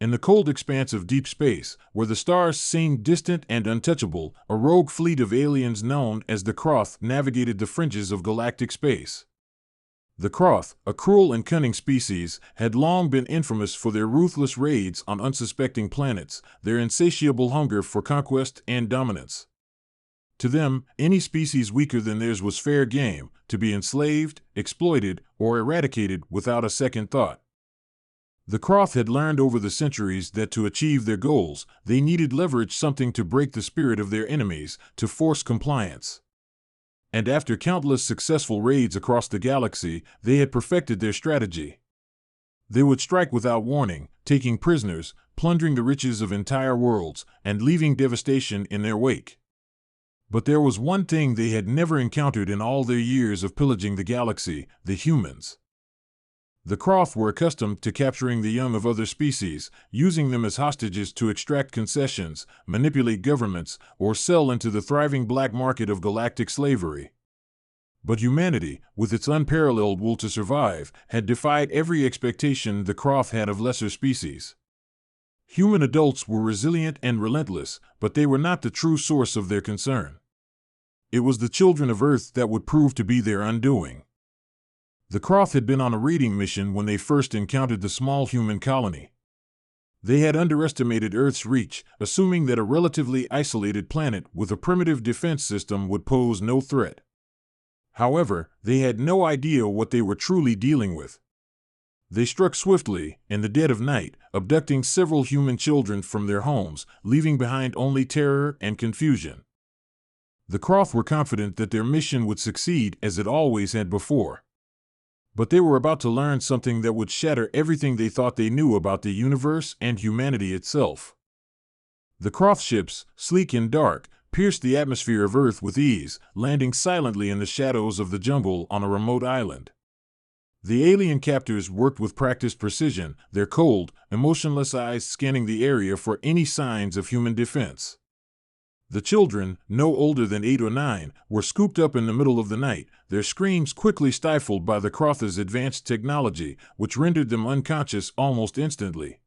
In the cold expanse of deep space, where the stars seemed distant and untouchable, a rogue fleet of aliens known as the Kroth navigated the fringes of galactic space. The Kroth, a cruel and cunning species, had long been infamous for their ruthless raids on unsuspecting planets, their insatiable hunger for conquest and dominance. To them, any species weaker than theirs was fair game, to be enslaved, exploited, or eradicated without a second thought. The Kroth had learned over the centuries that to achieve their goals, they needed leverage, something to break the spirit of their enemies, to force compliance. And after countless successful raids across the galaxy, they had perfected their strategy. They would strike without warning, taking prisoners, plundering the riches of entire worlds, and leaving devastation in their wake. But there was one thing they had never encountered in all their years of pillaging the galaxy: the humans. The Kroth were accustomed to capturing the young of other species, using them as hostages to extract concessions, manipulate governments, or sell into the thriving black market of galactic slavery. But humanity, with its unparalleled will to survive, had defied every expectation the Kroth had of lesser species. Human adults were resilient and relentless, but they were not the true source of their concern. It was the children of Earth that would prove to be their undoing. The Kroth had been on a raiding mission when they first encountered the small human colony. They had underestimated Earth's reach, assuming that a relatively isolated planet with a primitive defense system would pose no threat. However, they had no idea what they were truly dealing with. They struck swiftly, in the dead of night, abducting several human children from their homes, leaving behind only terror and confusion. The Kroth were confident that their mission would succeed as it always had before. But they were about to learn something that would shatter everything they thought they knew about the universe and humanity itself. The Kroth ships, sleek and dark, pierced the atmosphere of Earth with ease, landing silently in the shadows of the jungle on a remote island. The alien captors worked with practiced precision, their cold, emotionless eyes scanning the area for any signs of human defense. The children, no older than 8 or 9, were scooped up in the middle of the night, their screams quickly stifled by the Kroth's advanced technology, which rendered them unconscious almost instantly.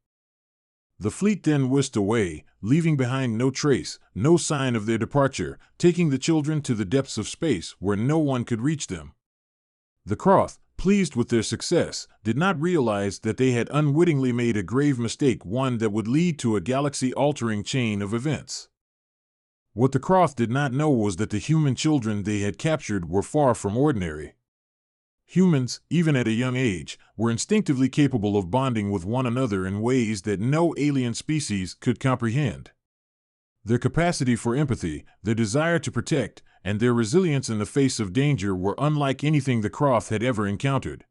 The fleet then whisked away, leaving behind no trace, no sign of their departure, taking the children to the depths of space where no one could reach them. The Kroth, pleased with their success, did not realize that they had unwittingly made a grave mistake, one that would lead to a galaxy-altering chain of events. What the Kroth did not know was that the human children they had captured were far from ordinary. Humans, even at a young age, were instinctively capable of bonding with one another in ways that no alien species could comprehend. Their capacity for empathy, their desire to protect, and their resilience in the face of danger were unlike anything the Kroth had ever encountered.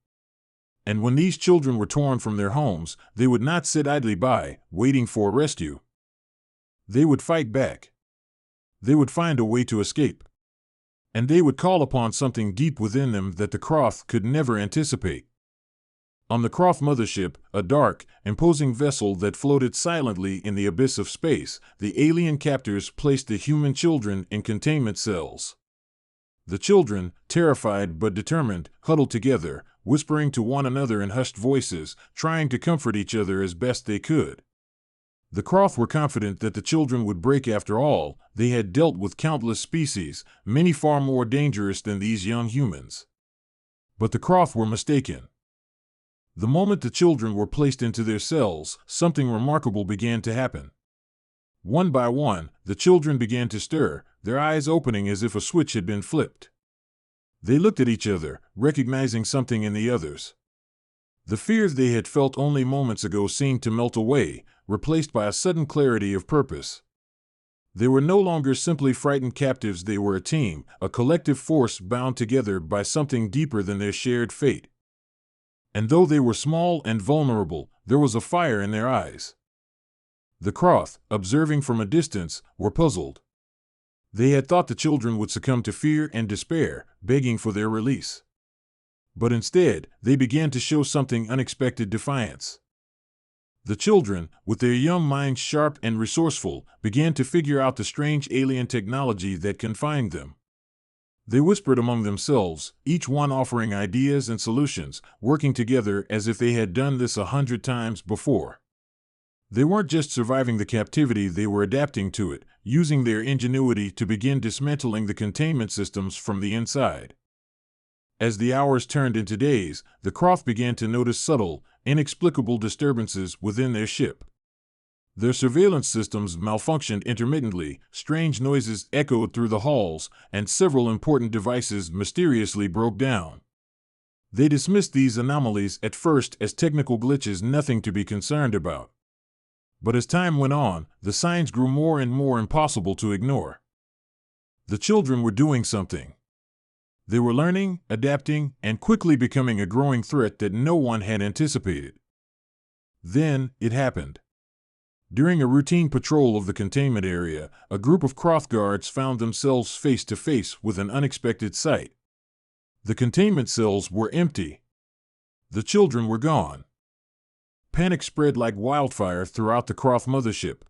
And when these children were torn from their homes, they would not sit idly by, waiting for rescue. They would fight back. They would find a way to escape. And they would call upon something deep within them that the Kroth could never anticipate. On the Kroth mothership, a dark, imposing vessel that floated silently in the abyss of space, the alien captors placed the human children in containment cells. The children, terrified but determined, huddled together, whispering to one another in hushed voices, trying to comfort each other as best they could. The Kroth were confident that the children would break. After all, they had dealt with countless species, many far more dangerous than these young humans. But the Kroth were mistaken. The moment the children were placed into their cells, something remarkable began to happen. One by one, the children began to stir, their eyes opening as if a switch had been flipped. They looked at each other, recognizing something in the others. The fears they had felt only moments ago seemed to melt away, replaced by a sudden clarity of purpose. They were no longer simply frightened captives, they were a team, a collective force bound together by something deeper than their shared fate. And though they were small and vulnerable, there was a fire in their eyes. The Kroth, observing from a distance, were puzzled. They had thought the children would succumb to fear and despair, begging for their release. But instead, they began to show something unexpected: defiance. The children, with their young minds sharp and resourceful, began to figure out the strange alien technology that confined them. They whispered among themselves, each one offering ideas and solutions, working together as if they had done this 100 times before. They weren't just surviving the captivity, they were adapting to it, using their ingenuity to begin dismantling the containment systems from the inside. As the hours turned into days, the Croft began to notice subtle, inexplicable disturbances within their ship. Their surveillance systems malfunctioned intermittently, strange noises echoed through the halls, and several important devices mysteriously broke down. They dismissed these anomalies at first as technical glitches, nothing to be concerned about. But as time went on, the signs grew more and more impossible to ignore. The children were doing something. They were learning, adapting, and quickly becoming a growing threat that no one had anticipated. Then, it happened. During a routine patrol of the containment area, a group of Croft guards found themselves face to face with an unexpected sight. The containment cells were empty. The children were gone. Panic spread like wildfire throughout the Croft mothership.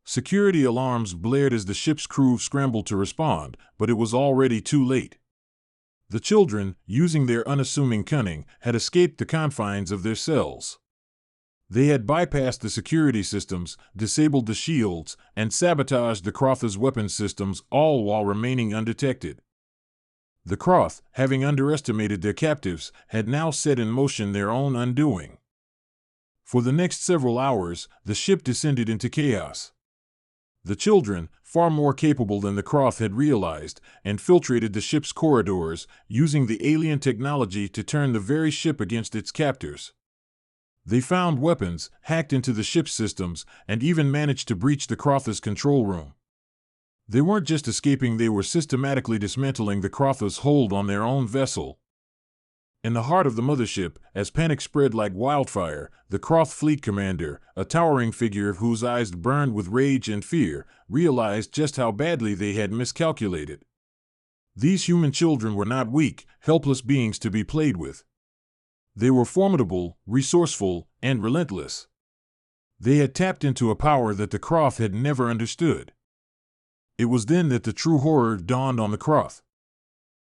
Security alarms blared as the ship's crew scrambled to respond, but it was already too late. The children, using their unassuming cunning, had escaped the confines of their cells. They had bypassed the security systems, disabled the shields, and sabotaged the Croft's weapons systems, all while remaining undetected. The Croft, having underestimated their captives, had now set in motion their own undoing. For the next several hours, the ship descended into chaos. The children, far more capable than the Croft had realized, infiltrated the ship's corridors, using the alien technology to turn the very ship against its captors. They found weapons, hacked into the ship's systems, and even managed to breach the Croft's control room. They weren't just escaping, they were systematically dismantling the Croft's hold on their own vessel. In the heart of the mothership, as panic spread like wildfire, the Croft fleet commander, a towering figure whose eyes burned with rage and fear, realized just how badly they had miscalculated. These human children were not weak, helpless beings to be played with. They were formidable, resourceful, and relentless. They had tapped into a power that the Croft had never understood. It was then that the true horror dawned on the Croft.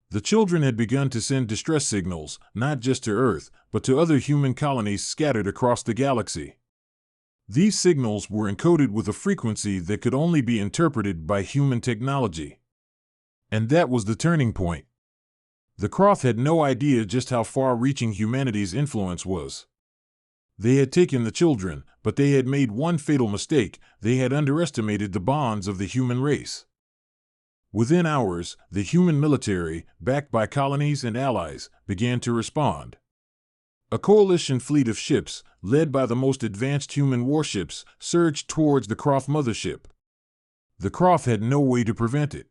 The children had begun to send distress signals, not just to Earth, but to other human colonies scattered across the galaxy. These signals were encoded with a frequency that could only be interpreted by human technology. And that was the turning point. The Croft had no idea just how far-reaching humanity's influence was. They had taken the children, but they had made one fatal mistake: they had underestimated the bonds of the human race. Within hours, the human military, backed by colonies and allies, began to respond. A coalition fleet of ships, led by the most advanced human warships, surged towards the Croft mothership. The Croft had no way to prevent it.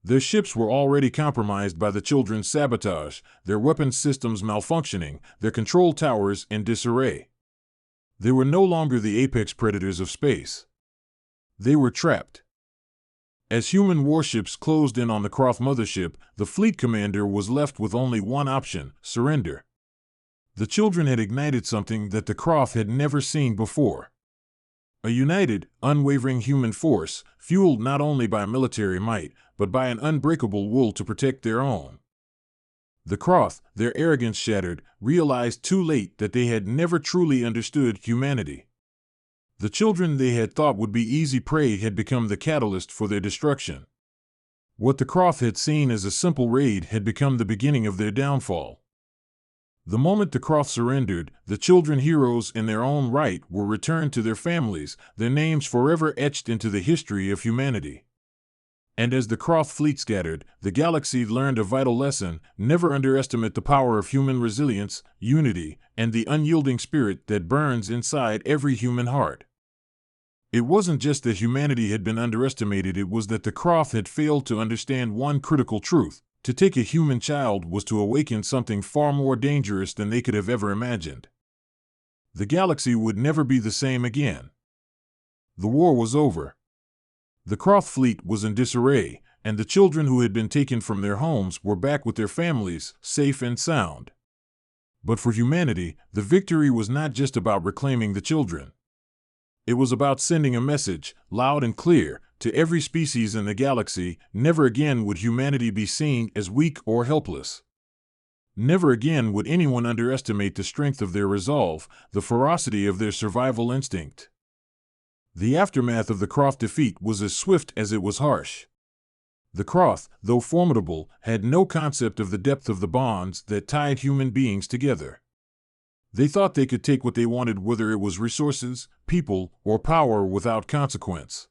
Their ships were already compromised by the children's sabotage, their weapons systems malfunctioning, their control towers in disarray. They were no longer the apex predators of space. They were trapped. As human warships closed in on the Croft mothership, the fleet commander was left with only one option: surrender. The children had ignited something that the Croft had never seen before. A united, unwavering human force, fueled not only by military might, but by an unbreakable will to protect their own. The Croft, their arrogance shattered, realized too late that they had never truly understood humanity. The children they had thought would be easy prey had become the catalyst for their destruction. What the Croft had seen as a simple raid had become the beginning of their downfall. The moment the Croft surrendered, the children, heroes in their own right, were returned to their families, their names forever etched into the history of humanity. And as the Croft fleet scattered, the galaxy learned a vital lesson: never underestimate the power of human resilience, unity, and the unyielding spirit that burns inside every human heart. It wasn't just that humanity had been underestimated, it was that the Croft had failed to understand one critical truth: to take a human child was to awaken something far more dangerous than they could have ever imagined. The galaxy would never be the same again. The war was over. The Croft fleet was in disarray, and the children who had been taken from their homes were back with their families, safe and sound. But for humanity, the victory was not just about reclaiming the children. It was about sending a message, loud and clear, to every species in the galaxy: never again would humanity be seen as weak or helpless. Never again would anyone underestimate the strength of their resolve, the ferocity of their survival instinct. The aftermath of the Croth defeat was as swift as it was harsh. The Croth, though formidable, had no concept of the depth of the bonds that tied human beings together. They thought they could take what they wanted, whether it was resources, people, or power, without consequence.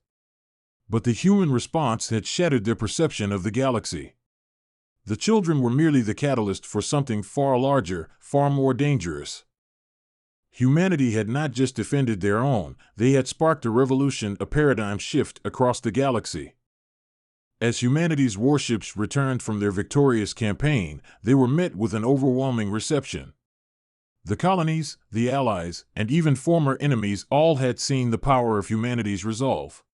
But the human response had shattered their perception of the galaxy. The children were merely the catalyst for something far larger, far more dangerous. Humanity had not just defended their own, they had sparked a revolution, a paradigm shift across the galaxy. As humanity's warships returned from their victorious campaign, they were met with an overwhelming reception. The colonies, the allies, and even former enemies all had seen the power of humanity's resolve.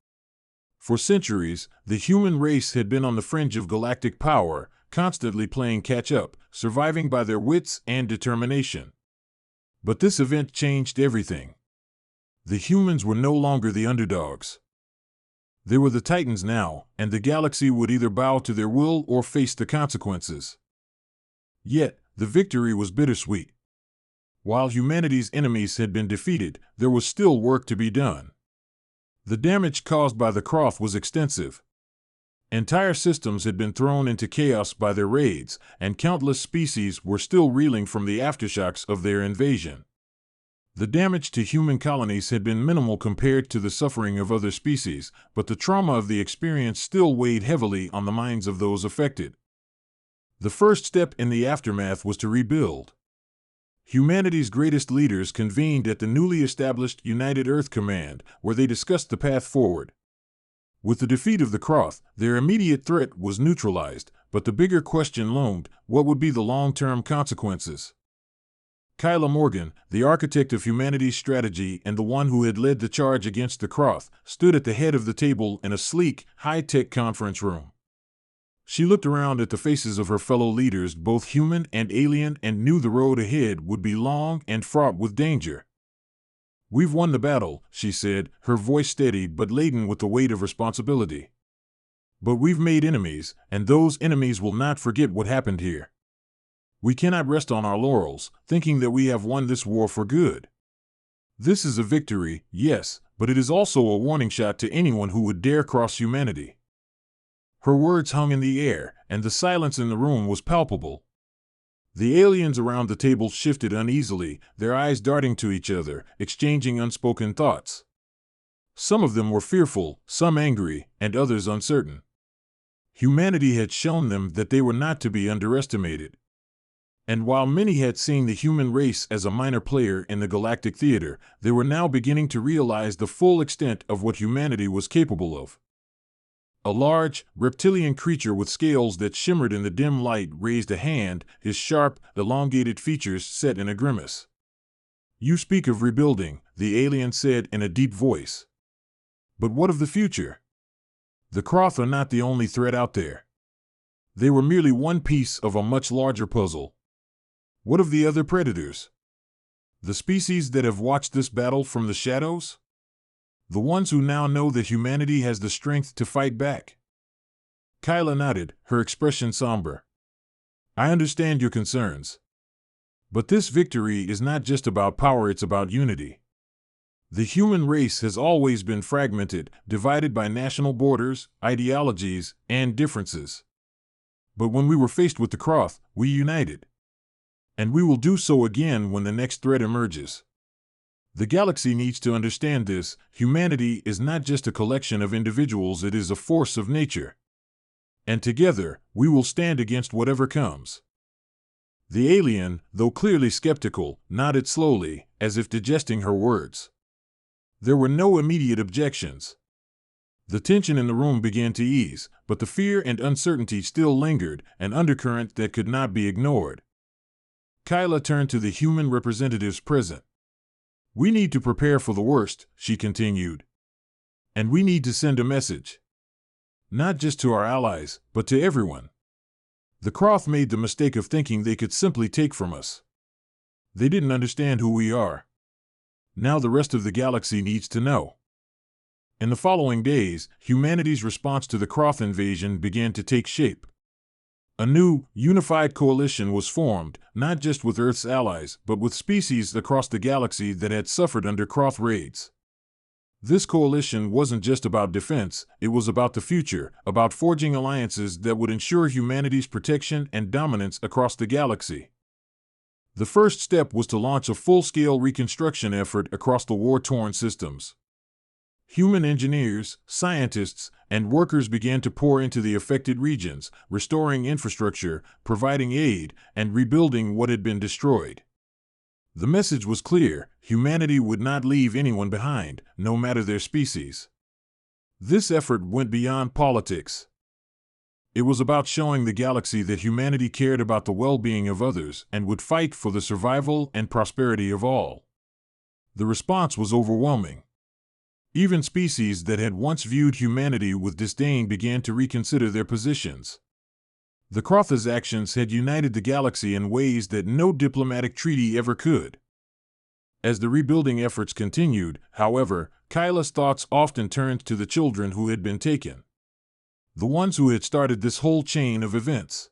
For centuries, the human race had been on the fringe of galactic power, constantly playing catch-up, surviving by their wits and determination. But this event changed everything. The humans were no longer the underdogs. They were the titans now, and the galaxy would either bow to their will or face the consequences. Yet, the victory was bittersweet. While humanity's enemies had been defeated, there was still work to be done. The damage caused by the Croth was extensive. Entire systems had been thrown into chaos by their raids, and countless species were still reeling from the aftershocks of their invasion. The damage to human colonies had been minimal compared to the suffering of other species, but the trauma of the experience still weighed heavily on the minds of those affected. The first step in the aftermath was to rebuild. Humanity's greatest leaders convened at the newly established United Earth Command, where they discussed the path forward. With the defeat of the Croth, their immediate threat was neutralized, but the bigger question loomed: what would be the long-term consequences? Kyla Morgan, the architect of humanity's strategy and the one who had led the charge against the Croth, stood at the head of the table in a sleek, high-tech conference room. She looked around at the faces of her fellow leaders, both human and alien, and knew the road ahead would be long and fraught with danger. "We've won the battle," she said, her voice steady but laden with the weight of responsibility. "But we've made enemies, and those enemies will not forget what happened here. We cannot rest on our laurels, thinking that we have won this war for good. This is a victory, yes, but it is also a warning shot to anyone who would dare cross humanity." Her words hung in the air, and the silence in the room was palpable. The aliens around the table shifted uneasily, their eyes darting to each other, exchanging unspoken thoughts. Some of them were fearful, some angry, and others uncertain. Humanity had shown them that they were not to be underestimated. And while many had seen the human race as a minor player in the galactic theater, they were now beginning to realize the full extent of what humanity was capable of. A large, reptilian creature with scales that shimmered in the dim light raised a hand, his sharp, elongated features set in a grimace. "You speak of rebuilding," the alien said in a deep voice. "But what of the future? The Croth are not the only threat out there. They were merely one piece of a much larger puzzle. What of the other predators? The species that have watched this battle from the shadows? The ones who now know that humanity has the strength to fight back?" Kyla nodded, her expression somber. "I understand your concerns. But this victory is not just about power, it's about unity. The human race has always been fragmented, divided by national borders, ideologies, and differences. But when we were faced with the Croth, we united. And we will do so again when the next threat emerges. The galaxy needs to understand this. Humanity is not just a collection of individuals, it is a force of nature. And together, we will stand against whatever comes." The alien, though clearly skeptical, nodded slowly, as if digesting her words. There were no immediate objections. The tension in the room began to ease, but the fear and uncertainty still lingered, an undercurrent that could not be ignored. Kyla turned to the human representatives present. "We need to prepare for the worst," she continued. "And we need to send a message. Not just to our allies, but to everyone. The Croth made the mistake of thinking they could simply take from us. They didn't understand who we are. Now the rest of the galaxy needs to know." In the following days, humanity's response to the Croth invasion began to take shape. A new, unified coalition was formed, not just with Earth's allies, but with species across the galaxy that had suffered under Croth raids. This coalition wasn't just about defense, it was about the future, about forging alliances that would ensure humanity's protection and dominance across the galaxy. The first step was to launch a full-scale reconstruction effort across the war-torn systems. Human engineers, scientists, and workers began to pour into the affected regions, restoring infrastructure, providing aid, and rebuilding what had been destroyed. The message was clear: humanity would not leave anyone behind, no matter their species. This effort went beyond politics. It was about showing the galaxy that humanity cared about the well-being of others and would fight for the survival and prosperity of all. The response was overwhelming. Even species that had once viewed humanity with disdain began to reconsider their positions. The Crotha's actions had united the galaxy in ways that no diplomatic treaty ever could. As the rebuilding efforts continued, however, Kyla's thoughts often turned to the children who had been taken. The ones who had started this whole chain of events.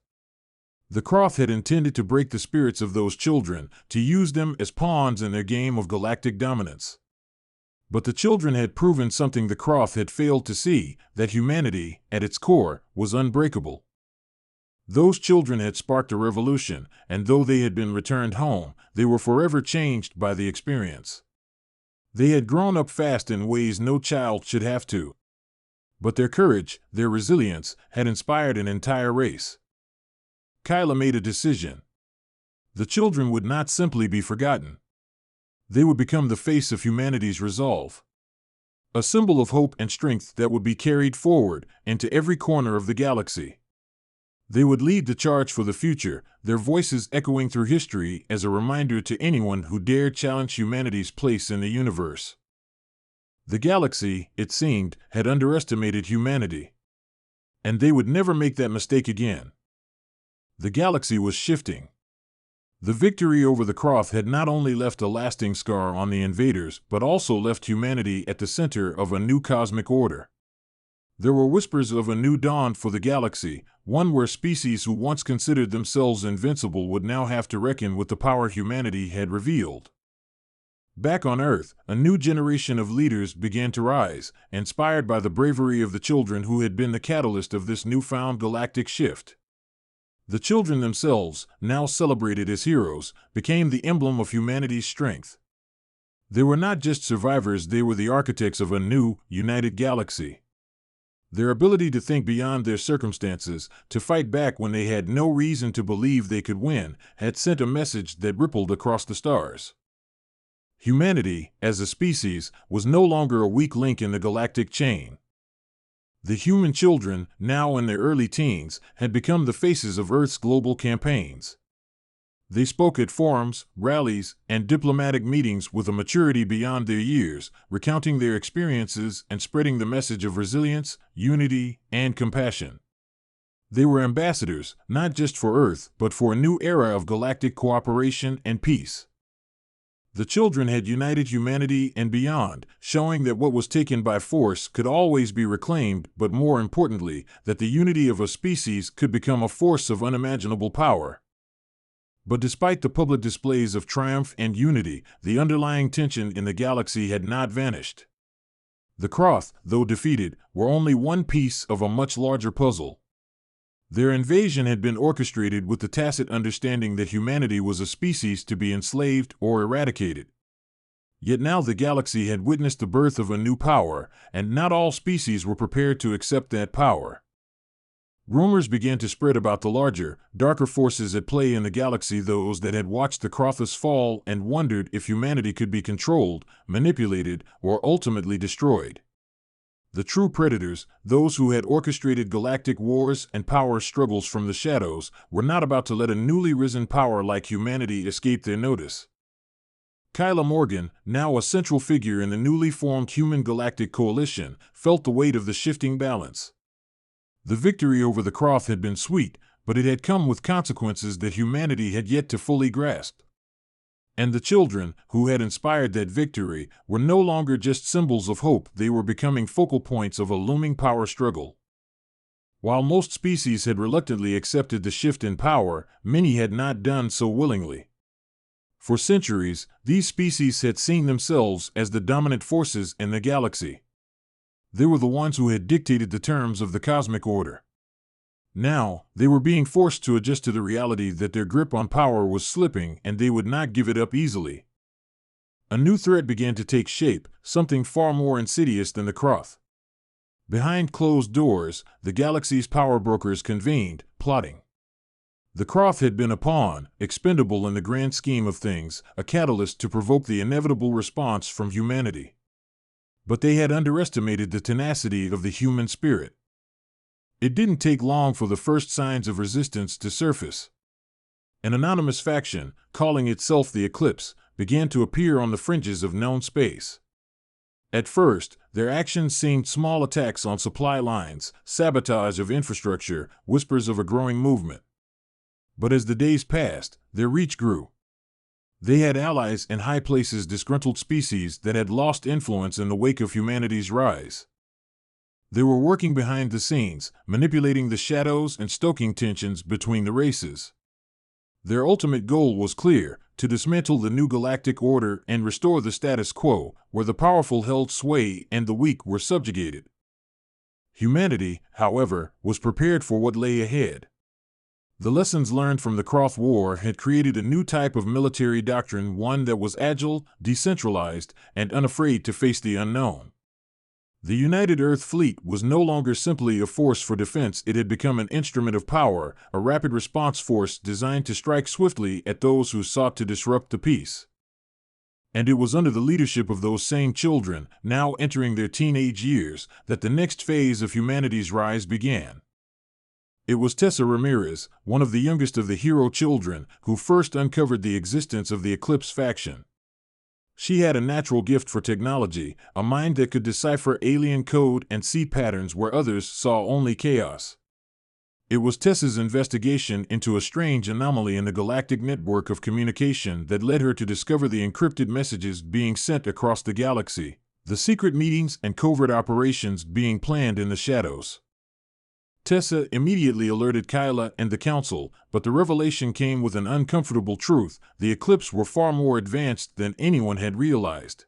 The Croth had intended to break the spirits of those children, to use them as pawns in their game of galactic dominance. But the children had proven something the Croth had failed to see: that humanity, at its core, was unbreakable. Those children had sparked a revolution, and though they had been returned home, they were forever changed by the experience. They had grown up fast in ways no child should have to. But their courage, their resilience, had inspired an entire race. Kyla made a decision. The children would not simply be forgotten. They would become the face of humanity's resolve. A symbol of hope and strength that would be carried forward into every corner of the galaxy. They would lead the charge for the future, their voices echoing through history as a reminder to anyone who dared challenge humanity's place in the universe. The galaxy, it seemed, had underestimated humanity. And they would never make that mistake again. The galaxy was shifting. The victory over the Croth had not only left a lasting scar on the invaders, but also left humanity at the center of a new cosmic order. There were whispers of a new dawn for the galaxy, one where species who once considered themselves invincible would now have to reckon with the power humanity had revealed. Back on Earth, a new generation of leaders began to rise, inspired by the bravery of the children who had been the catalyst of this newfound galactic shift. The children themselves, now celebrated as heroes, became the emblem of humanity's strength. They were not just survivors, they were the architects of a new, united galaxy. Their ability to think beyond their circumstances, to fight back when they had no reason to believe they could win, had sent a message that rippled across the stars. Humanity, as a species, was no longer a weak link in the galactic chain. The human children, now in their early teens, had become the faces of Earth's global campaigns. They spoke at forums, rallies, and diplomatic meetings with a maturity beyond their years, recounting their experiences and spreading the message of resilience, unity, and compassion. They were ambassadors, not just for Earth, but for a new era of galactic cooperation and peace. The children had united humanity and beyond, showing that what was taken by force could always be reclaimed, but more importantly, that the unity of a species could become a force of unimaginable power. But despite the public displays of triumph and unity, the underlying tension in the galaxy had not vanished. The Croth, though defeated, were only one piece of a much larger puzzle. Their invasion had been orchestrated with the tacit understanding that humanity was a species to be enslaved or eradicated. Yet now the galaxy had witnessed the birth of a new power, and not all species were prepared to accept that power. Rumors began to spread about the larger, darker forces at play in the galaxy, those that had watched the Crotha's fall and wondered if humanity could be controlled, manipulated, or ultimately destroyed. The true predators, those who had orchestrated galactic wars and power struggles from the shadows, were not about to let a newly risen power like humanity escape their notice. Kyla Morgan, now a central figure in the newly formed Human Galactic Coalition, felt the weight of the shifting balance. The victory over the Croth had been sweet, but it had come with consequences that humanity had yet to fully grasp. And the children, who had inspired that victory, were no longer just symbols of hope, they were becoming focal points of a looming power struggle. While most species had reluctantly accepted the shift in power, many had not done so willingly. For centuries, these species had seen themselves as the dominant forces in the galaxy. They were the ones who had dictated the terms of the cosmic order. Now, they were being forced to adjust to the reality that their grip on power was slipping and they would not give it up easily. A new threat began to take shape, something far more insidious than the Croth. Behind closed doors, the galaxy's power brokers convened, plotting. The Croth had been a pawn, expendable in the grand scheme of things, a catalyst to provoke the inevitable response from humanity. But they had underestimated the tenacity of the human spirit. It didn't take long for the first signs of resistance to surface. An anonymous faction, calling itself the Eclipse, began to appear on the fringes of known space. At first, their actions seemed small attacks on supply lines, sabotage of infrastructure, whispers of a growing movement. But as the days passed, their reach grew. They had allies in high places, disgruntled species that had lost influence in the wake of humanity's rise. They were working behind the scenes, manipulating the shadows and stoking tensions between the races. Their ultimate goal was clear: to dismantle the new galactic order and restore the status quo, where the powerful held sway and the weak were subjugated. Humanity, however, was prepared for what lay ahead. The lessons learned from the Croth War had created a new type of military doctrine, one that was agile, decentralized, and unafraid to face the unknown. The United Earth Fleet was no longer simply a force for defense. It had become an instrument of power, a rapid response force designed to strike swiftly at those who sought to disrupt the peace. And it was under the leadership of those same children, now entering their teenage years, that the next phase of humanity's rise began. It was Tessa Ramirez, one of the youngest of the hero children, who first uncovered the existence of the Eclipse faction. She had a natural gift for technology, a mind that could decipher alien code and see patterns where others saw only chaos. It was Tessa's investigation into a strange anomaly in the galactic network of communication that led her to discover the encrypted messages being sent across the galaxy, the secret meetings and covert operations being planned in the shadows. Tessa immediately alerted Kyla and the Council, but the revelation came with an uncomfortable truth: the Eclipse were far more advanced than anyone had realized.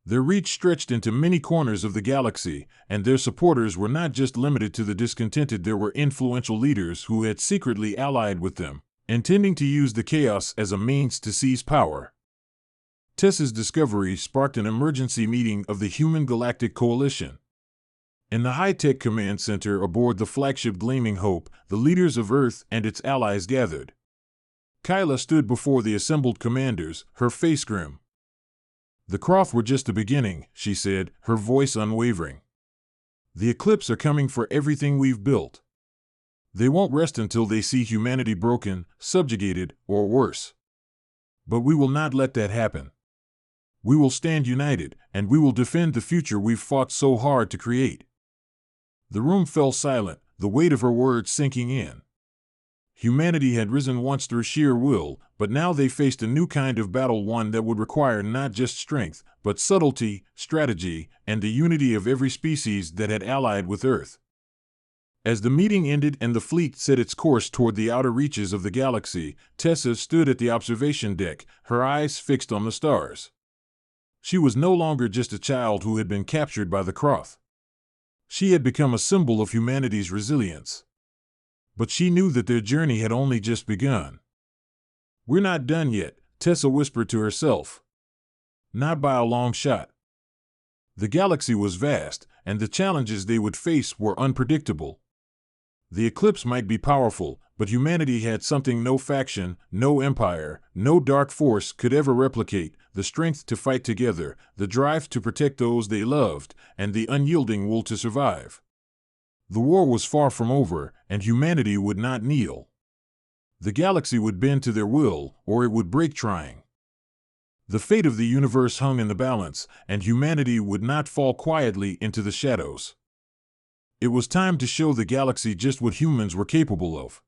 Their reach stretched into many corners of the galaxy, and their supporters were not just limited to the discontented. There were influential leaders who had secretly allied with them, intending to use the chaos as a means to seize power. Tessa's discovery sparked an emergency meeting of the Human Galactic Coalition. In the high-tech command center aboard the flagship Gleaming Hope, the leaders of Earth and its allies gathered. Kyla stood before the assembled commanders, her face grim. "The Croth were just the beginning," she said, her voice unwavering. "The Eclipse are coming for everything we've built. They won't rest until they see humanity broken, subjugated, or worse. But we will not let that happen. We will stand united, and we will defend the future we've fought so hard to create." The room fell silent, the weight of her words sinking in. Humanity had risen once through sheer will, but now they faced a new kind of battle, one that would require not just strength, but subtlety, strategy, and the unity of every species that had allied with Earth. As the meeting ended and the fleet set its course toward the outer reaches of the galaxy, Tessa stood at the observation deck, her eyes fixed on the stars. She was no longer just a child who had been captured by the Croth. She had become a symbol of humanity's resilience. But she knew that their journey had only just begun. "We're not done yet," Tessa whispered to herself. "Not by a long shot." The galaxy was vast, and the challenges they would face were unpredictable. The Eclipse might be powerful, but humanity had something no faction, no empire, no dark force could ever replicate: the strength to fight together, the drive to protect those they loved, and the unyielding will to survive. The war was far from over, and humanity would not kneel. The galaxy would bend to their will, or it would break trying. The fate of the universe hung in the balance, and humanity would not fall quietly into the shadows. It was time to show the galaxy just what humans were capable of.